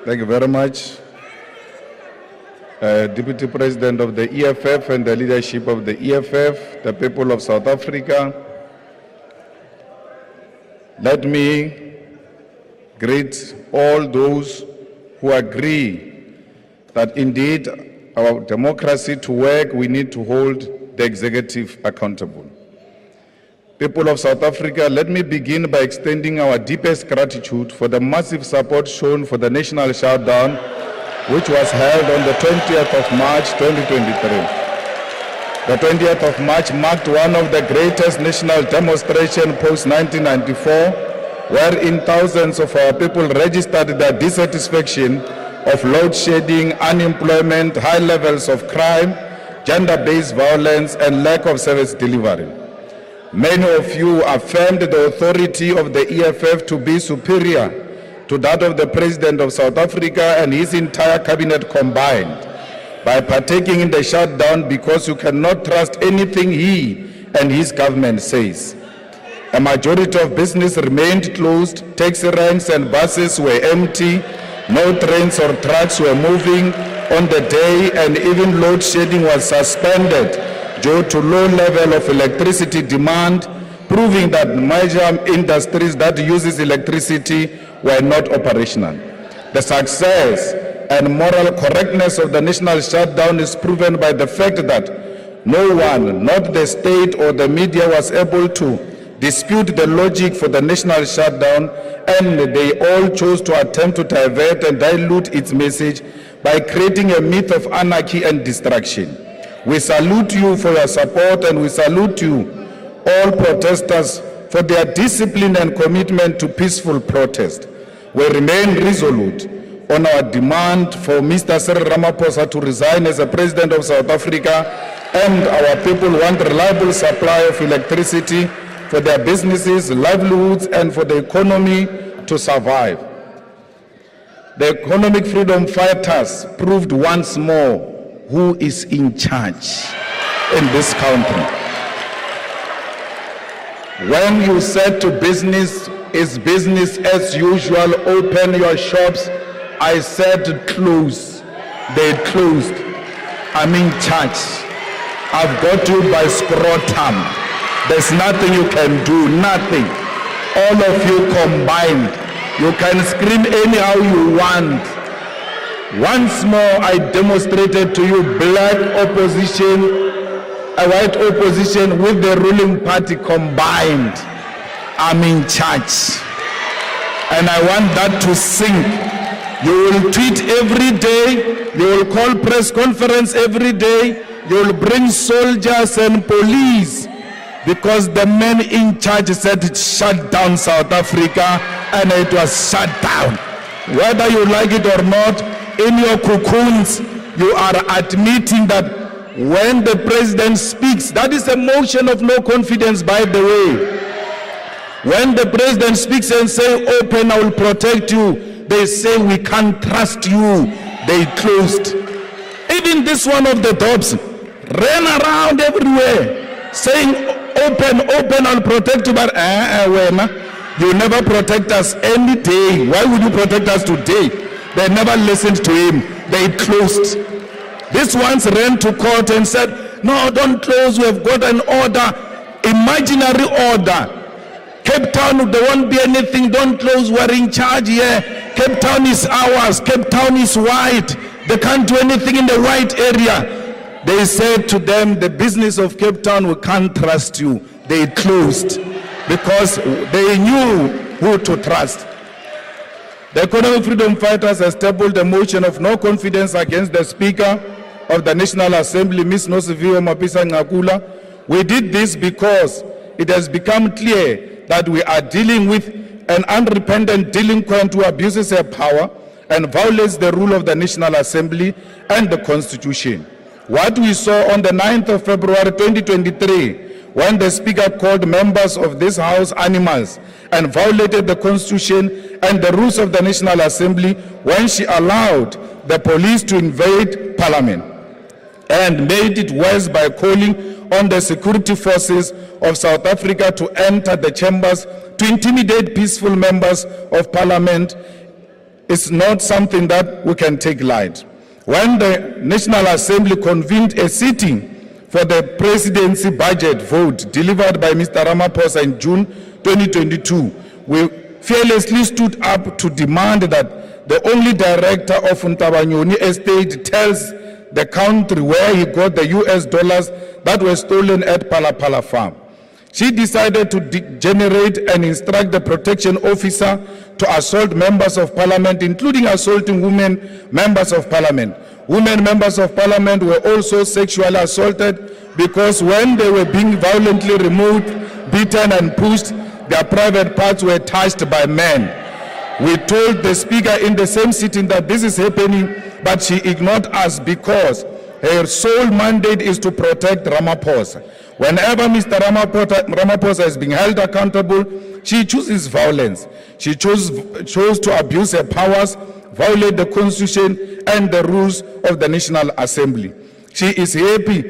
Thank you very much. Deputy President of the EFF and the leadership of the EFF, the people of South Africa, let me greet all those who agree that indeed our democracy to work, we need to hold the executive accountable. People of South Africa, let me begin by extending our deepest gratitude for the massive support shown for the national shutdown, which was held on the 20th of March 2023. The 20th of March marked one of the greatest national demonstrations post-1994, wherein thousands of our people registered their dissatisfaction of load shedding, unemployment, high levels of crime, gender-based violence, and lack of service delivery. Many of you affirmed the authority of the EFF to be superior to that of the President of South Africa and his entire cabinet combined by partaking in the shutdown because you cannot trust anything he and his government says. A majority of business remained closed, taxi ranks and buses were empty, no trains or trucks were moving on the day, and even load shedding was suspended due to low level of electricity demand, proving that major industries that uses electricity were not operational. The success and moral correctness of the national shutdown is proven by the fact that no one, not the state or the media, was able to dispute the logic for the national shutdown, and they all chose to attempt to divert and dilute its message by creating a myth of anarchy and destruction. We salute you for your support, and we salute you, all protesters, for their discipline and commitment to peaceful protest. We remain resolute on our demand for Mr. Cyril Ramaphosa to resign as the President of South Africa, and our people want reliable supply of electricity for their businesses, livelihoods, and for the economy to survive. The economic freedom fighters proved once more who is in charge in this country. When you said to business, is business as usual, open your shops, I said close. They closed. I'm in charge. I've got you by scrotum. There's nothing you can do, nothing. All of you combined. You can scream anyhow you want. Once more, I demonstrated to you black opposition, a white opposition with the ruling party combined. I'm in charge. And I want that to sink. You will tweet every day. You will call press conference every day. You will bring soldiers and police, because the man in charge said shut down South Africa, and it was shut down. Whether you like it or not, in your cocoons, you are admitting that when the president speaks, that is a motion of no confidence, by the way. When the president speaks and say, open, I will protect you, they say, we can't trust you. They closed. Even this one of the dogs ran around everywhere saying, open, open, I'll protect you, but you never protect us any day. Why would you protect us today? They never listened to him. They closed. This ones ran to court and said, no, don't close, we have got an order, imaginary order. Cape Town, there won't be anything, don't close, we're in charge here. Cape Town is ours, Cape Town is white. They can't do anything in the white area. They said to them, the business of Cape Town, we can't trust you. They closed because they knew who to trust. The economic freedom fighters established a motion of no confidence against the Speaker of the National Assembly, Ms. Nosiviwe Mapisa Ngakula. We did this because it has become clear that we are dealing with an unrepentant delinquent who abuses her power and violates the rule of the National Assembly and the Constitution. What we saw on the 9th of February 2023, when the Speaker called members of this House animals and violated the Constitution and the rules of the National Assembly, when she allowed the police to invade Parliament and made it worse by calling on the security forces of South Africa to enter the chambers to intimidate peaceful members of Parliament. is not something that we can take light. When the National Assembly convened a sitting for the presidency budget vote delivered by Mr. Ramaphosa in June 2022, we fearlessly stood up to demand that the only director of Ntabanyoni estate tells the country where he got the US dollars that were stolen at Palapala farm. She decided to generate and instruct the protection officer to assault members of parliament, including assaulting women members of parliament. Women members of parliament were also sexually assaulted because when they were being violently removed, beaten and pushed, their private parts were touched by men. We told the speaker in the same sitting that this is happening, but she ignored us because her sole mandate is to protect Ramaphosa. Whenever Mr. Ramaphosa is being held accountable, she chooses violence. She chose to abuse her powers, violate the Constitution and the rules of the National Assembly. She is happy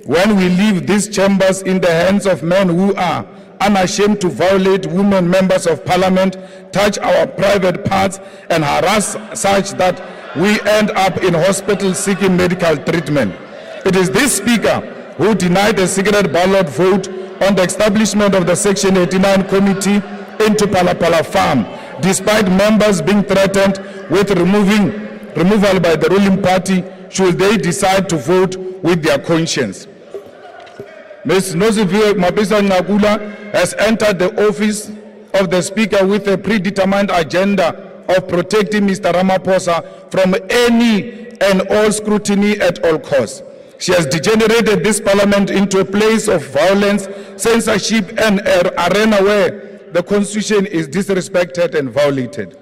when we leave these chambers in the hands of men who are unashamed to violate women members of parliament, touch our private parts, and harass such that we end up in hospital seeking medical treatment. It is this speaker who denied a secret ballot vote on the establishment of the Section 89 committee into Palapala farm, despite members being threatened with removal by the ruling party should they decide to vote with their conscience. Ms. Nosiviwe Mapisa-Nqakula has entered the office of the Speaker with a predetermined agenda of protecting Mr. Ramaphosa from any and all scrutiny at all costs. She has degenerated this parliament into a place of violence, censorship, and an arena where the Constitution is disrespected and violated.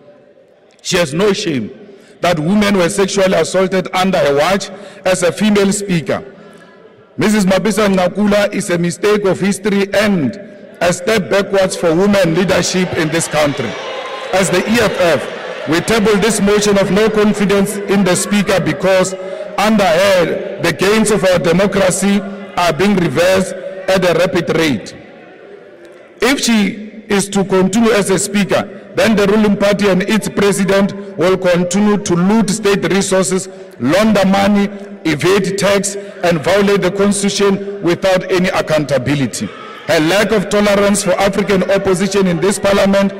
She has no shame that women were sexually assaulted under her watch as a female speaker. Mrs. Mapisa-Nqakula is a mistake of history and a step backwards for women leadership in this country. As the EFF, we table this motion of no confidence in the Speaker because under her, the gains of our democracy are being reversed at a rapid rate. If she is to continue as a Speaker, then the ruling party and its president will continue to loot state resources, launder money, evade tax, and violate the Constitution without any accountability. Her lack of tolerance for African opposition in this parliament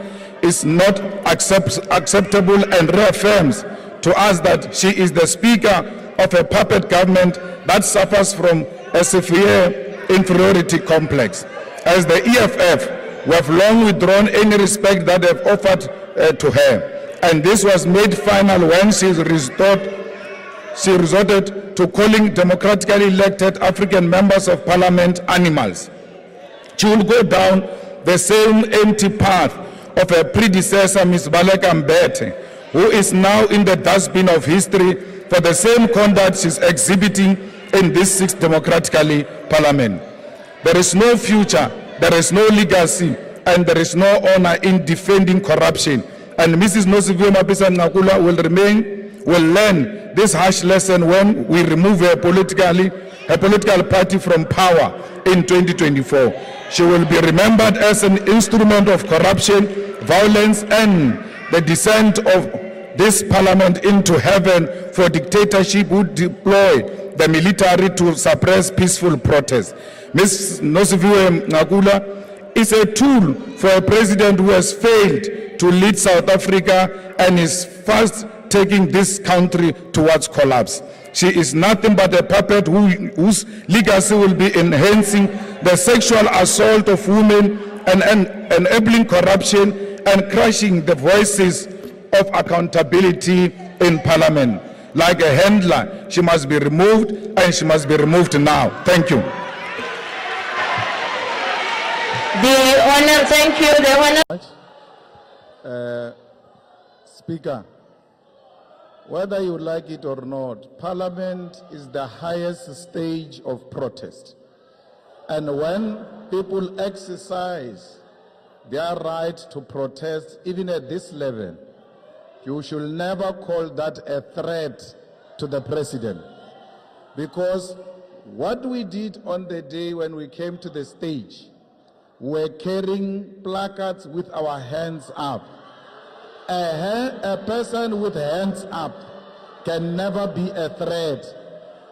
is not acceptable and reaffirms to us that she is the Speaker of a puppet government that suffers from a severe inferiority complex. As the EFF, we have long withdrawn any respect that they have offered to her, and this was made final when she resorted to calling democratically elected African members of parliament animals. She will go down the same empty path of her predecessor, Ms. Baleka Mbete, who is now in the dustbin of history for the same conduct she's exhibiting in this 6th democratically parliament. There is no future, there is no legacy, and there is no honor in defending corruption. And Mrs. Nosiviwe Mapisa-Nqakula will learn this harsh lesson when we remove her political party from power in 2024. She will be remembered as an instrument of corruption, violence, and the descent of this parliament into heaven for dictatorship who deploy the military to suppress peaceful protests. Ms. Nosiviwe Nqakula is a tool for a president who has failed to lead South Africa and is fast taking this country towards collapse. She is nothing but a puppet whose legacy will be enhancing the sexual assault of women and enabling corruption and crushing the voices of accountability in parliament. Like a handler, she must be removed, and she must be removed now. Thank you. The honor, thank you. The honor. Speaker, whether you like it or not, Parliament is the highest stage of protest. And when people exercise their right to protest, even at this level, you should never call that a threat to the president. Because what we did on the day when we came to the stage, we were carrying placards with our hands up. A person with hands up can never be a threat,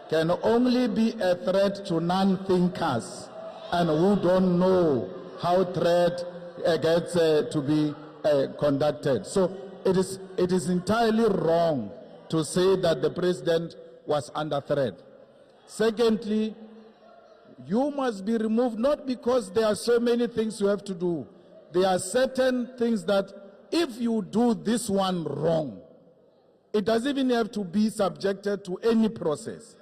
can only be a threat to non-thinkers and who don't know how threat gets to be conducted. So it is entirely wrong to say that the president was under threat. Secondly, you must be removed not because there are so many things you have to do. There are certain things that if you do this one wrong, it doesn't even have to be subjected to any process.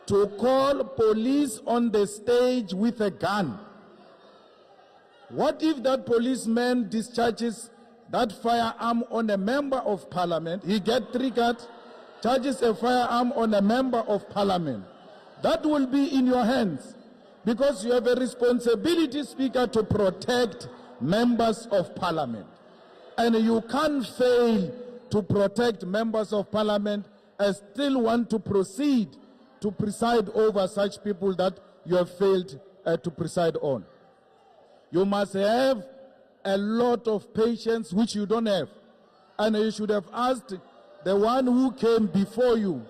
To call police on the stage with a gun. What if that policeman discharges that firearm on a member of parliament? He gets triggered, charges a firearm on a member of parliament. That will be in your hands because you have a responsibility, Speaker, to protect members of parliament. And you can't fail to protect members of parliament and still want to proceed to preside over such people that you have failed to preside on. You must have a lot of patience, which you don't have. And you should have asked the one who came before you.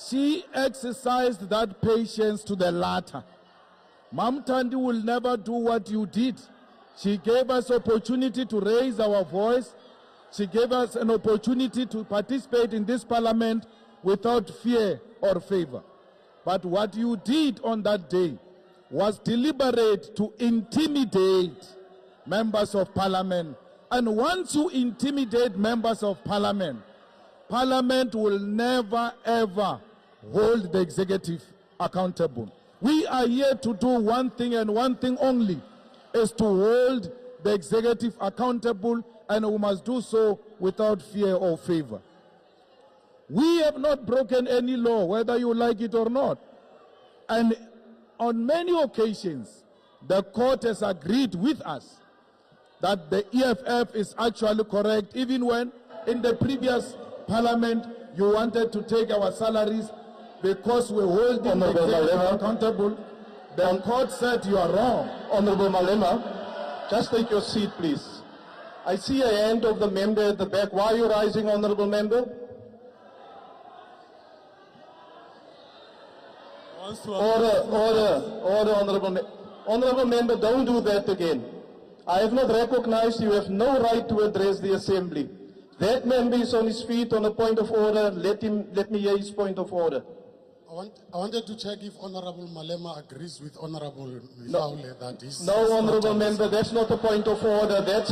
She exercised that patience to the latter. Mam Tandi will never do what you did. She gave us opportunity to raise our voice. She gave us an opportunity to participate in this parliament without fear or favor. But what you did on that day was deliberate to intimidate members of parliament. And once you intimidate members of parliament, parliament will never ever hold the executive accountable. We are here to do one thing and one thing only, is to hold the executive accountable, and we must do so without fear or favor. We have not broken any law, whether you like it or not. And on many occasions, the court has agreed with us that the EFF is actually correct, even when in the previous parliament you wanted to take our salaries because we're holding the executive accountable. The court said you are wrong. Honorable Malema, just take your seat, please. I see a hand of the member at the back. Why are you rising, Honorable Member? Order, Honorable Member. Honorable Member, don't do that again. I have not recognized you have no right to address the Assembly. That member is on his feet on a point of order. Let me hear his point of order. I wanted to check if Honorable Malema agrees with Honorable Mifawule that is... No, Honorable Member, that's not a point of order. That's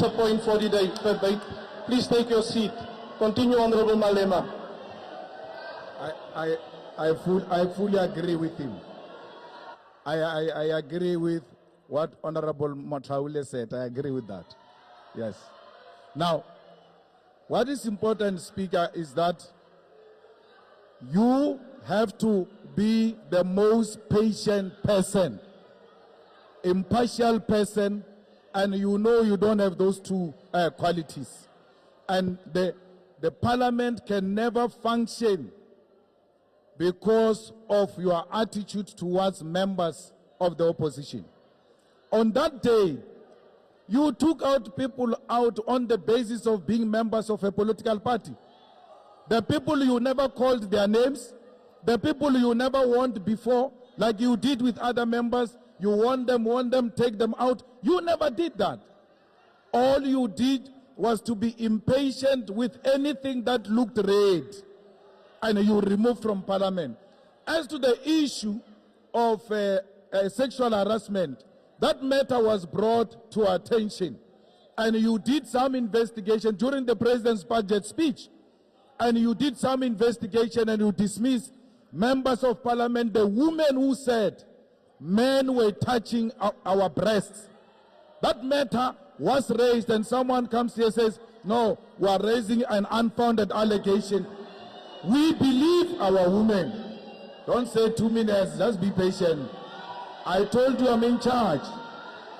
a point for the debate. Please take your seat. Continue, Honorable Malema. I fully agree with him. I agree with what Honorable Mataule said. I agree with that. Yes. Now, what is important, Speaker, is that you have to be the most patient person, impartial person, and you know you don't have those two qualities. And the parliament can never function because of your attitude towards members of the opposition. On that day, you took out people out on the basis of being members of a political party. The people you never called their names, the people you never warned before, like you did with other members, you warn them, take them out. You never did that. All you did was to be impatient with anything that looked red, and you removed from parliament. As to the issue of sexual harassment, that matter was brought to attention, and you did some investigation during the president's budget speech, and you did some investigation and you dismissed members of parliament, the women who said men were touching our breasts. That matter was raised, and someone comes here and says, no, we are raising an unfounded allegation. We believe our women. Don't say 2 minutes, just be patient. I told you I'm in charge.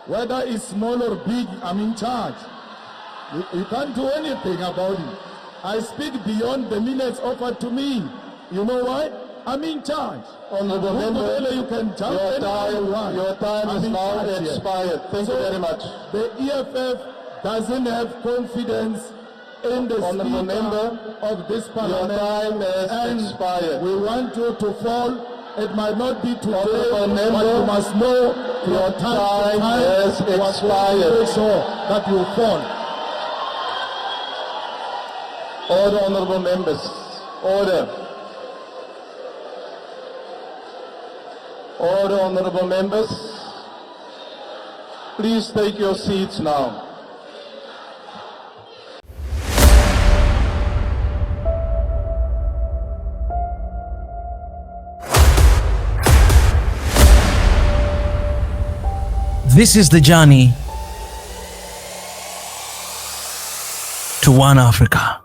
Whether it's small or big, I'm in charge. You can't do anything about it. I speak beyond the minutes offered to me. You know why? I'm in charge. Honorable Member, you can jump your time is now expired. Thank you very much. The EFF doesn't have confidence in the Speaker of this Parliament. Your time has expired. We want you to fall. It might not be today, but you must know your time has expired. So that you fall. Order, honourable members. Order. Order, honourable members. Please take your seats now. This is the journey to One Africa.